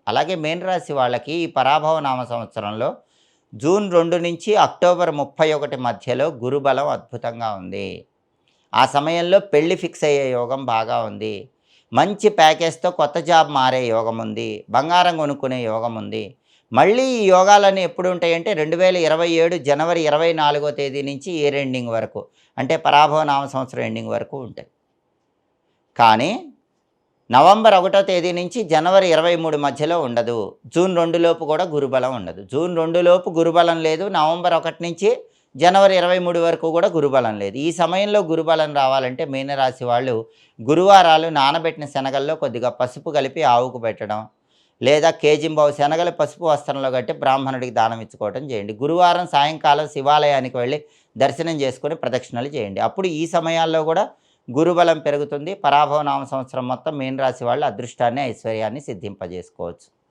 అలాగే మీనరాశి వాళ్ళకి ఈ పరాభవ నామ సంవత్సరంలో జూన్ 2 నుంచి అక్టోబర్ 31 మధ్యలో గురుబలం అద్భుతంగా ఉంది. ఆ సమయంలో పెళ్లి ఫిక్స్ అయ్యే యోగం బాగా ఉంది. మంచి ప్యాకేజ్‌తో కొత్త జాబ్ మారే యోగం ఉంది. బంగారం కొనుక్కునే యోగం ఉంది. మళ్ళీ ఈ యోగాలన్నీ ఎప్పుడు ఉంటాయంటే 2027 జనవరి 24వ తేదీ నుంచి ఇయర్ ఎండింగ్ వరకు. అంటే పరాభవ నామ సంవత్సరం ఎండింగ్ వరకు ఉంటాయి. కానీ నవంబర్ 1వ తేదీ నుంచి జనవరి 23 మధ్యలో ఉండదు. జూన్ 2 లోపు కూడా గురుబలం ఉండదు. జూన్ 2 లోపు గురుబలం లేదు. నవంబర్ 1 నుంచి జనవరి 23 వరకు కూడా గురుబలం లేదు. ఈ సమయంలో గురుబలం రావాలంటే మీనరాశి వాళ్ళు గురువారాలు నానబెట్టిన శనగల్లో కొద్దిగా పసుపు కలిపి ఆవుకు పెట్టడం, లేదా కేజింబావు శనగలు పసుపు వస్త్రంలో కట్టి బ్రాహ్మణుడికి దానం ఇచ్చుకోవడం చేయండి. గురువారం సాయంకాలం శివాలయానికి వెళ్ళి దర్శనం చేసుకొని ప్రదక్షిణలు చేయండి. అప్పుడు ఈ సమయాల్లో కూడా గురుబలం పెరుగుతుంది. పరాభవ నామ సంవత్సరం మొత్తం మీనరాశి వాళ్ళు అదృష్టాన్ని, ఐశ్వర్యాన్ని సిద్ధింపజేసుకోవచ్చు.